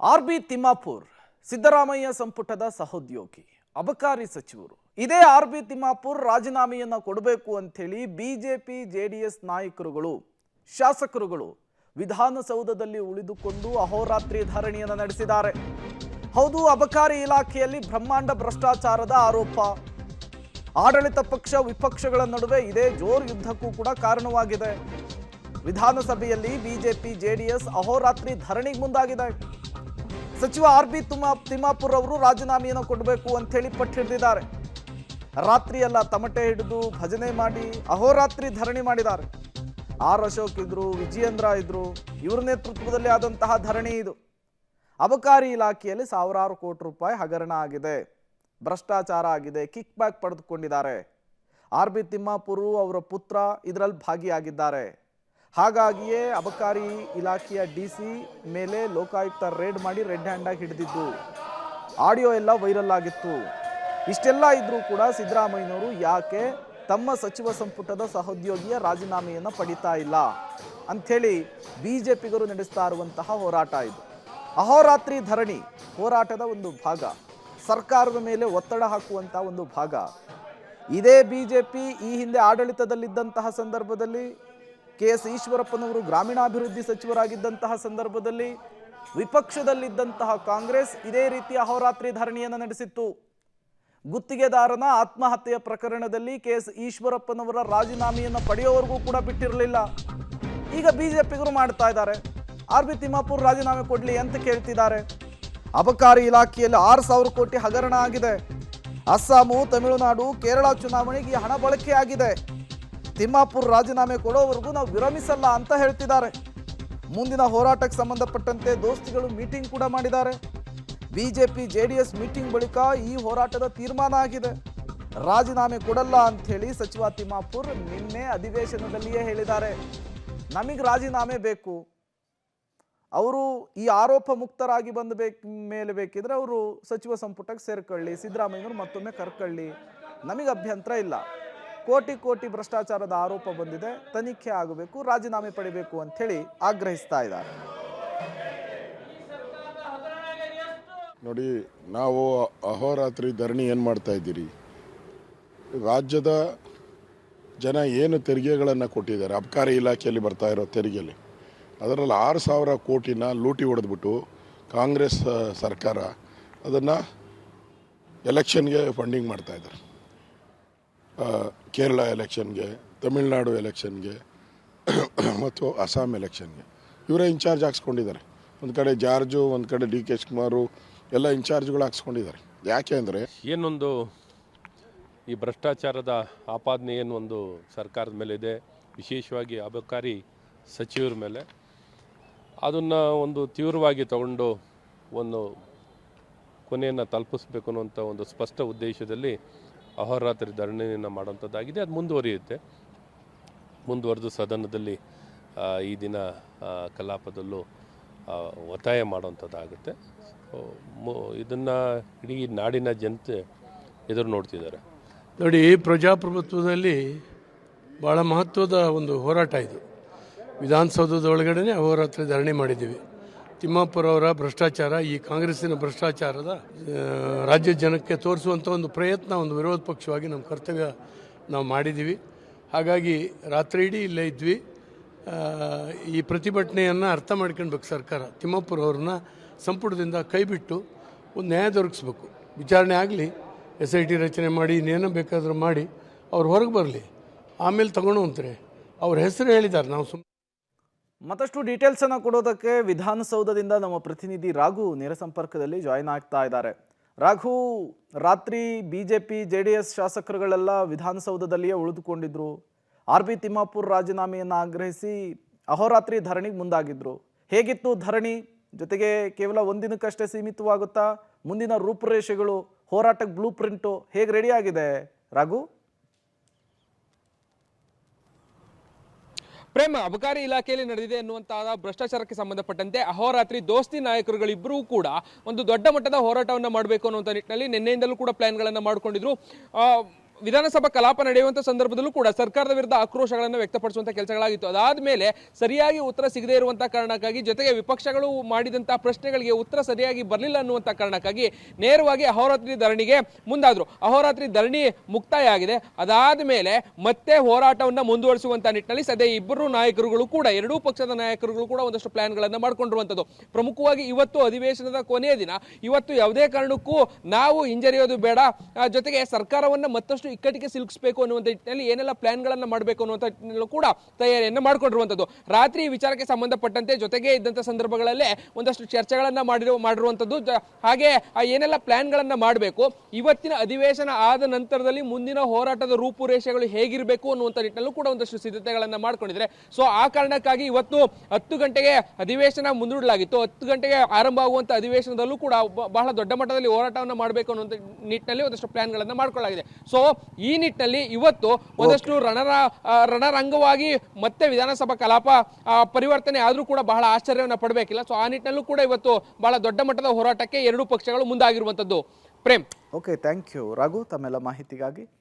RB. Timmapur Siddaramaiah ಸಂಪುಟದ ಸಹೋದ್ಯೋಗಿ ಅಬಕಾರಿ ಸಚಿವರು. ಇದೇ ಆರ್.ಬಿ. ತಿಮ್ಮಾಪುರ್ ರಾಜೀನಾಮೆಯನ್ನ ಕೊಡಬೇಕು ಅಂಥೇಳಿ ಬಿಜೆಪಿ ಜೆಡಿಎಸ್ ನಾಯಕರುಗಳು ಶಾಸಕರುಗಳು ವಿಧಾನಸೌಧದಲ್ಲಿ ಉಳಿದುಕೊಂಡು ಅಹೋರಾತ್ರಿ ಧರಣಿಯನ್ನು ನಡೆಸಿದ್ದಾರೆ. ಹೌದು, ಅಬಕಾರಿ ಇಲಾಖೆಯಲ್ಲಿ ಬ್ರಹ್ಮಾಂಡ ಭ್ರಷ್ಟಾಚಾರದ ಆರೋಪ. ಆಡಳಿತ ಪಕ್ಷ ವಿಪಕ್ಷಗಳ ನಡುವೆ ಇದೇ ಜೋರು ಯುದ್ಧಕ್ಕೂ ಕೂಡ ಕಾರಣವಾಗಿದೆ. ವಿಧಾನಸಭೆಯಲ್ಲಿ ಬಿಜೆಪಿ ಜೆಡಿಎಸ್ ಅಹೋರಾತ್ರಿ ಧರಣಿಗೆ ಮುಂದಾಗಿದೆ. ಸಚಿವ ಆರ್.ಬಿ. ತಿಮ್ಮಾಪುರ್ ಅವರು ರಾಜೀನಾಮೆಯನ್ನು ಕೊಡಬೇಕು ಅಂತ ಹೇಳಿ ಪಟ್ಟು ಹಿಡಿದಿದ್ದಾರೆ. ರಾತ್ರಿ ಎಲ್ಲ ತಮಟೆ ಹಿಡಿದು ಭಜನೆ ಮಾಡಿ ಅಹೋರಾತ್ರಿ ಧರಣಿ ಮಾಡಿದ್ದಾರೆ. ಆರ್ ಅಶೋಕ್ ಇದ್ರು, ವಿಜಯೇಂದ್ರ ಇದ್ರು, ಇವರ ನೇತೃತ್ವದಲ್ಲಿ ಆದಂತಹ ಧರಣಿ ಇದು. ಅಬಕಾರಿ ಇಲಾಖೆಯಲ್ಲಿ ಸಾವಿರಾರು ಕೋಟಿ ರೂಪಾಯಿ ಹಗರಣ ಆಗಿದೆ, ಭ್ರಷ್ಟಾಚಾರ ಆಗಿದೆ, ಕಿಕ್ ಬ್ಯಾಕ್ ಪಡೆದುಕೊಂಡಿದ್ದಾರೆ. ಆರ್.ಬಿ. ತಿಮ್ಮಾಪುರ್ ಅವರ ಪುತ್ರ ಇದರಲ್ಲಿ ಭಾಗಿಯಾಗಿದ್ದಾರೆ. ಹಾಗಾಗಿಯೇ ಅಬಕಾರಿ ಇಲಾಖೆಯ ಡಿಸಿ ಮೇಲೆ ಲೋಕಾಯುಕ್ತ ರೇಡ್ ಮಾಡಿ ರೆಡ್ ಹ್ಯಾಂಡ್ ಆಗಿ ಹಿಡಿದಿದ್ದು. ಆಡಿಯೋ ಎಲ್ಲ ವೈರಲ್ ಆಗಿತ್ತು. ಇಷ್ಟೆಲ್ಲ ಇದ್ರೂ ಕೂಡ ಸಿದ್ದರಾಮಯ್ಯನವರು ಯಾಕೆ ತಮ್ಮ ಸಚಿವ ಸಂಪುಟದ ಸಹೋದ್ಯೋಗಿಯ ರಾಜೀನಾಮೆಯನ್ನು ಪಡಿತಾ ಇಲ್ಲ ಅಂಥೇಳಿ ಬಿಜೆಪಿಗರು ನಡೆಸ್ತಾ ಇರುವಂತಹ ಹೋರಾಟ ಇದು. ಅಹೋರಾತ್ರಿ ಧರಣಿ ಹೋರಾಟದ ಒಂದು ಭಾಗ, ಸರ್ಕಾರದ ಮೇಲೆ ಒತ್ತಡ ಹಾಕುವಂಥ ಒಂದು ಭಾಗ. ಇದೇ ಬಿಜೆಪಿ ಈ ಹಿಂದೆ ಆಡಳಿತದಲ್ಲಿದ್ದಂತಹ ಸಂದರ್ಭದಲ್ಲಿ ಕೆ.ಎಸ್. ಈಶ್ವರಪ್ಪನವರು ಗ್ರಾಮೀಣಾಭಿವೃದ್ಧಿ ಸಚಿವರಾಗಿದ್ದಂತಹ ಸಂದರ್ಭದಲ್ಲಿ ವಿಪಕ್ಷದಲ್ಲಿದ್ದಂತಹ ಕಾಂಗ್ರೆಸ್ ಇದೇ ರೀತಿ ಅಹೋರಾತ್ರಿ ಧರಣಿಯನ್ನು ನಡೆಸಿತ್ತು. ಗುತ್ತಿಗೆದಾರನ ಆತ್ಮಹತ್ಯೆಯ ಪ್ರಕರಣದಲ್ಲಿ ಕೆ.ಎಸ್. ಈಶ್ವರಪ್ಪನವರ ರಾಜೀನಾಮೆಯನ್ನು ಪಡೆಯೋವರೆಗೂ ಕೂಡ ಬಿಟ್ಟಿರಲಿಲ್ಲ. ಈಗ ಬಿಜೆಪಿಗರು ಮಾಡ್ತಾ ಇದ್ದಾರೆ. ಆರ್.ಬಿ. ತಿಮ್ಮಾಪುರ್ ರಾಜೀನಾಮೆ ಕೊಡಲಿ ಅಂತ ಕೇಳ್ತಿದ್ದಾರೆ. ಅಬಕಾರಿ ಇಲಾಖೆಯಲ್ಲಿ 6,000 ಕೋಟಿ ಹಗರಣ ಆಗಿದೆ. ಅಸ್ಸಾಮು, ತಮಿಳುನಾಡು, ಕೇರಳ ಚುನಾವಣೆಗೆ ಹಣ ಬಳಕೆ ಆಗಿದೆ. ತಿಮ್ಮಾಪುರ್ ರಾಜೀನಾಮೆ ಕೊಡೋವರೆಗೂ ನಾವು ವಿರಮಿಸಲ್ಲ ಅಂತ ಹೇಳ್ತಿದ್ದಾರೆ. ಮುಂದಿನ ಹೋರಾಟಕ್ಕೆ ಸಂಬಂಧಪಟ್ಟಂತೆ ದೋಸ್ತಿಗಳು ಮೀಟಿಂಗ್ ಕೂಡ ಮಾಡಿದ್ದಾರೆ. ಬಿಜೆಪಿ ಜೆಡಿಎಸ್ ಮೀಟಿಂಗ್ ಬಳಿಕ ಈ ಹೋರಾಟದ ತೀರ್ಮಾನ ಆಗಿದೆ. ರಾಜೀನಾಮೆ ಕೊಡಲ್ಲ ಅಂಥೇಳಿ ಸಚಿವ ತಿಮ್ಮಾಪುರ್ ನಿನ್ನೆ ಅಧಿವೇಶನದಲ್ಲಿಯೇ ಹೇಳಿದ್ದಾರೆ. ನಮಗೆ ರಾಜೀನಾಮೆ ಬೇಕು, ಅವರು ಈ ಆರೋಪ ಮುಕ್ತರಾಗಿ ಮೇಲೆ ಬೇಕಿದ್ರೆ ಅವರು ಸಚಿವ ಸಂಪುಟಕ್ಕೆ ಸೇರ್ಕೊಳ್ಳಿ, ಸಿದ್ದರಾಮಯ್ಯನವರು ಮತ್ತೊಮ್ಮೆ ಕರ್ಕೊಳ್ಳಿ, ನಮಗೆ ಅಭ್ಯಂತರ ಇಲ್ಲ. ಕೋಟಿ ಕೋಟಿ ಭ್ರಷ್ಟಾಚಾರದ ಆರೋಪ ಬಂದಿದೆ, ತನಿಖೆ ಆಗಬೇಕು, ರಾಜೀನಾಮೆ ಪಡಿಬೇಕು ಅಂಥೇಳಿ ಆಗ್ರಹಿಸ್ತಾ ಇದ್ದಾರೆ. ನೋಡಿ, ನಾವು ಅಹೋರಾತ್ರಿ ಧರಣಿ ಏನು ಮಾಡ್ತಾ ಇದ್ದೀರಿ, ರಾಜ್ಯದ ಜನ ಏನು ತೆರಿಗೆಗಳನ್ನು ಕೊಟ್ಟಿದ್ದಾರೆ ಅಬಕಾರಿ ಇಲಾಖೆಯಲ್ಲಿ ಬರ್ತಾ ಇರೋ ತೆರಿಗೆಯಲ್ಲಿ, ಅದರಲ್ಲಿ 6,000 ಕೋಟಿನ ಲೂಟಿ ಹೊಡೆದ್ಬಿಟ್ಟು ಕಾಂಗ್ರೆಸ್ ಸರ್ಕಾರ ಅದನ್ನು ಎಲೆಕ್ಷನ್ಗೆ ಫಂಡಿಂಗ್ ಮಾಡ್ತಾಯಿದ್ದಾರೆ. ಕೇರಳ ಎಲೆಕ್ಷನ್ಗೆ, ತಮಿಳುನಾಡು ಎಲೆಕ್ಷನ್ಗೆ ಮತ್ತು ಅಸ್ಸಾಂ ಎಲೆಕ್ಷನ್ಗೆ ಇವರೇ ಇನ್ಚಾರ್ಜ್ ಹಾಕ್ಸ್ಕೊಂಡಿದ್ದಾರೆ. ಒಂದು ಕಡೆ ಜಾರ್ಜು, ಒಂದು ಕಡೆ ಡಿ.ಕೆ. ಶಿವಕುಮಾರು ಎಲ್ಲ ಇನ್ಚಾರ್ಜ್ಗಳು ಹಾಕ್ಸ್ಕೊಂಡಿದ್ದಾರೆ. ಯಾಕೆ ಅಂದರೆ ಏನೊಂದು ಈ ಭ್ರಷ್ಟಾಚಾರದ ಆಪಾದನೆ ಏನೊಂದು ಸರ್ಕಾರದ ಮೇಲೆ ಇದೆ, ವಿಶೇಷವಾಗಿ ಅಬಕಾರಿ ಸಚಿವರ ಮೇಲೆ, ಅದನ್ನು ಒಂದು ತೀವ್ರವಾಗಿ ತಗೊಂಡು ಒಂದು ಕೊನೆಯನ್ನು ತಲುಪಿಸ್ಬೇಕು ಅನ್ನುವಂಥ ಒಂದು ಸ್ಪಷ್ಟ ಉದ್ದೇಶದಲ್ಲಿ ಅಹೋರಾತ್ರಿ ಧರಣಿಯನ್ನು ಮಾಡೋಂಥದ್ದಾಗಿದೆ. ಅದು ಮುಂದುವರೆದು ಸದನದಲ್ಲಿ ಈ ದಿನ ಕಲಾಪದಲ್ಲೂ ಒತ್ತಾಯ ಮಾಡುವಂಥದ್ದಾಗುತ್ತೆ. ಇದನ್ನು ಇಡೀ ನಾಡಿನ ಜನತೆ ಎದುರು ನೋಡ್ತಿದ್ದಾರೆ. ನೋಡಿ, ಪ್ರಜಾಪ್ರಭುತ್ವದಲ್ಲಿ ಭಾಳ ಮಹತ್ವದ ಒಂದು ಹೋರಾಟ ಇದು. ವಿಧಾನಸೌಧದ ಒಳಗಡೆ ಅಹೋರಾತ್ರಿ ಧರಣಿ ಮಾಡಿದ್ದೀವಿ. ತಿಮ್ಮಾಪುರ್ ಅವರ ಭ್ರಷ್ಟಾಚಾರ, ಈ ಕಾಂಗ್ರೆಸ್ಸಿನ ಭ್ರಷ್ಟಾಚಾರದ ರಾಜ್ಯ ಜನಕ್ಕೆ ತೋರಿಸುವಂಥ ಒಂದು ಪ್ರಯತ್ನ, ಒಂದು ವಿರೋಧ ಪಕ್ಷವಾಗಿ ನಮ್ಮ ಕರ್ತವ್ಯ ನಾವು ಮಾಡಿದ್ದೀವಿ. ಹಾಗಾಗಿ ರಾತ್ರಿ ಇಡೀ ಇಲ್ಲೇ ಇದ್ವಿ. ಈ ಪ್ರತಿಭಟನೆಯನ್ನು ಅರ್ಥ ಮಾಡ್ಕೊಳ್ಬೇಕು ಸರ್ಕಾರ. ತಿಮ್ಮಾಪುರ್ ಅವ್ರನ್ನ ಸಂಪುಟದಿಂದ ಕೈಬಿಟ್ಟು ಒಂದು ನ್ಯಾಯ ದೊರಕಿಸ್ಬೇಕು. ವಿಚಾರಣೆ ಆಗಲಿ, SIT ರಚನೆ ಮಾಡಿ, ಇನ್ನೇನೋ ಬೇಕಾದರೂ ಮಾಡಿ ಅವ್ರು ಹೊರಗೆ ಬರಲಿ, ಆಮೇಲೆ ತಗೊಂಡು ಅಂತಾರೆ. ಅವ್ರ ಹೆಸರು ಹೇಳಿದ್ದಾರೆ. ನಾವು ಮತ್ತಷ್ಟು ಡೀಟೇಲ್ಸ್ ಅನ್ನು ಕೊಡೋದಕ್ಕೆ ವಿಧಾನಸೌಧದಿಂದ ನಮ್ಮ ಪ್ರತಿನಿಧಿ ರಾಘು ನೇರ ಸಂಪರ್ಕದಲ್ಲಿ ಜಾಯಿನ್ ಆಗ್ತಾ ಇದ್ದಾರೆ. ರಾಘು, ರಾತ್ರಿ ಬಿಜೆಪಿ ಜೆಡಿಎಸ್ ಶಾಸಕರುಗಳೆಲ್ಲ ವಿಧಾನಸೌಧದಲ್ಲಿಯೇ ಉಳಿದುಕೊಂಡಿದ್ರು. ಆರ್.ಬಿ. ತಿಮ್ಮಾಪುರ್ ರಾಜೀನಾಮೆಯನ್ನು ಆಗ್ರಹಿಸಿ ಅಹೋರಾತ್ರಿ ಧರಣಿಗೆ ಮುಂದಾಗಿದ್ರು. ಹೇಗಿತ್ತು ಧರಣಿ? ಜೊತೆಗೆ ಕೇವಲ ಒಂದಿನಕ್ಕಷ್ಟೇ ಸೀಮಿತವಾಗುತ್ತಾ? ಮುಂದಿನ ರೂಪುರೇಷೆಗಳು, ಹೋರಾಟಕ್ಕೆ ಬ್ಲೂ ಪ್ರಿಂಟು ಹೇಗೆ ರೆಡಿ ಆಗಿದೆ ರಾಘು? ಪ್ರೇಮ, ಅಬಕಾರಿ ಇಲಾಖೆಯಲ್ಲಿ ನಡೆದಿದೆ ಎನ್ನುವಂತಹ ಭ್ರಷ್ಟಾಚಾರಕ್ಕೆ ಸಂಬಂಧಪಟ್ಟಂತೆ ಅಹೋರಾತ್ರಿ ದೋಸ್ತಿ ನಾಯಕರುಗಳಿಬ್ಬರೂ ಕೂಡ ಒಂದು ದೊಡ್ಡ ಮಟ್ಟದ ಹೋರಾಟವನ್ನು ಮಾಡಬೇಕು ಅನ್ನುವಂಥ ನಿಟ್ಟಿನಲ್ಲಿ ನಿನ್ನೆಯಿಂದಲೂ ಕೂಡ ಪ್ಲಾನ್ಗಳನ್ನು ಮಾಡಿಕೊಂಡಿದ್ರು. ವಿಧಾನಸಭಾ ಕಲಾಪ ನಡೆಯುವಂತ ಸಂದರ್ಭದಲ್ಲೂ ಕೂಡ ಸರ್ಕಾರದ ವಿರುದ್ಧ ಆಕ್ರೋಶಗಳನ್ನು ವ್ಯಕ್ತಪಡಿಸುವಂತ ಕೆಲಸಗಳಾಗಿತ್ತು. ಅದಾದ್ಮೇಲೆ ಸರಿಯಾಗಿ ಉತ್ತರ ಸಿಗದೇ ಇರುವಂತಹ ಕಾರಣಕ್ಕಾಗಿ, ಜೊತೆಗೆ ವಿಪಕ್ಷಗಳು ಮಾಡಿದಂತಹ ಪ್ರಶ್ನೆಗಳಿಗೆ ಉತ್ತರ ಸರಿಯಾಗಿ ಬರಲಿಲ್ಲ ಅನ್ನುವಂತ ಕಾರಣಕ್ಕಾಗಿ ನೇರವಾಗಿ ಅಹೋರಾತ್ರಿ ಧರಣಿಗೆ ಮುಂದಾದ್ರು. ಅಹೋರಾತ್ರಿ ಧರಣಿ ಮುಕ್ತಾಯ ಆಗಿದೆ. ಅದಾದ ಮೇಲೆ ಮತ್ತೆ ಹೋರಾಟವನ್ನ ಮುಂದುವರಿಸುವಂತ ನಿಟ್ಟಿನಲ್ಲಿ ಸದ್ಯ ಇಬ್ಬರು ನಾಯಕರುಗಳು ಕೂಡ, ಎರಡೂ ಪಕ್ಷದ ನಾಯಕರುಗಳು ಕೂಡ ಒಂದಷ್ಟು ಪ್ಲಾನ್ಗಳನ್ನ ಮಾಡ್ಕೊಂಡಿರುವಂತದ್ದು. ಪ್ರಮುಖವಾಗಿ ಇವತ್ತು ಅಧಿವೇಶನದ ಕೊನೆಯ ದಿನ. ಇವತ್ತು ಯಾವುದೇ ಕಾರಣಕ್ಕೂ ನಾವು ಹಿಂಜರಿಯೋದು ಬೇಡ, ಜೊತೆಗೆ ಸರ್ಕಾರವನ್ನ ಮತ್ತಷ್ಟು ಇಕ್ಕಟ್ಟಿಗೆ ಸಿಲುಕಿಸಬೇಕು ಅನ್ನುವಂತ ನಿಟ್ಟಿನಲ್ಲಿ ಏನೆಲ್ಲ ಪ್ಲಾನ್ಗಳನ್ನ ಮಾಡಬೇಕು ಅನ್ನುವಂತ ನಿಟ್ಟಿನಲ್ಲೂ ಕೂಡ ತಯಾರಿಯನ್ನ ಮಾಡ್ಕೊಂಡಿರುವಂತದ್ದು. ರಾತ್ರಿ ಈ ವಿಚಾರಕ್ಕೆ ಸಂಬಂಧಪಟ್ಟಂತೆ ಜೊತೆಗೆ ಇದ್ದಂತ ಸಂದರ್ಭಗಳಲ್ಲೇ ಒಂದಷ್ಟು ಚರ್ಚೆಗಳನ್ನ ಮಾಡಿರುವಂತದ್ದು. ಹಾಗೆ ಏನೆಲ್ಲ ಪ್ಲಾನ್ಗಳನ್ನ ಮಾಡಬೇಕು, ಇವತ್ತಿನ ಅಧಿವೇಶನ ಆದ ನಂತರದಲ್ಲಿ ಮುಂದಿನ ಹೋರಾಟದ ರೂಪುರೇಷೆಗಳು ಹೇಗಿರಬೇಕು ಅನ್ನುವಂತ ನಿಟ್ಟಿನಲ್ಲೂ ಕೂಡ ಒಂದಷ್ಟು ಸಿದ್ಧತೆಗಳನ್ನ ಮಾಡ್ಕೊಂಡಿದ್ದಾರೆ. ಸೊ ಆ ಕಾರಣಕ್ಕಾಗಿ ಇವತ್ತು 10 ಗಂಟೆಗೆ ಅಧಿವೇಶನ ಮುಂದೂಡಲಾಗಿತ್ತು. 10 ಗಂಟೆಗೆ ಆರಂಭ ಆಗುವಂತ ಅಧಿವೇಶನದಲ್ಲೂ ಕೂಡ ಬಹಳ ದೊಡ್ಡ ಮಟ್ಟದಲ್ಲಿ ಹೋರಾಟವನ್ನ ಮಾಡಬೇಕು ಅನ್ನುವಂತ ನಿಟ್ಟಿನಲ್ಲಿ ಒಂದಷ್ಟು ಪ್ಲಾನ್ಗಳನ್ನ ಮಾಡ್ಕೊಳ್ಳಲಾಗಿದೆ. ಸೊ ಈ ನಿಟ್ಟಿನಲ್ಲಿ ಇವತ್ತು ಒಂದಷ್ಟು ರಣರಂಗವಾಗಿ ಮತ್ತೆ ವಿಧಾನಸಭಾ ಕಲಾಪ ಪರಿವರ್ತನೆ ಆದ್ರೂ ಕೂಡ ಬಹಳ ಆಶ್ಚರ್ಯವನ್ನ ಪಡಬೇಕಿಲ್ಲ. ಸೊ ಆ ನಿಟ್ಟಿನಲ್ಲೂ ಕೂಡ ಇವತ್ತು ಬಹಳ ದೊಡ್ಡ ಮಟ್ಟದ ಹೋರಾಟಕ್ಕೆ ಎರಡೂ ಪಕ್ಷಗಳು ಮುಂದಾಗಿರುವಂತದ್ದು. Prem. Okay, thank you Raghu ತಮ್ಮೆಲ್ಲ ಮಾಹಿತಿಗಾಗಿ.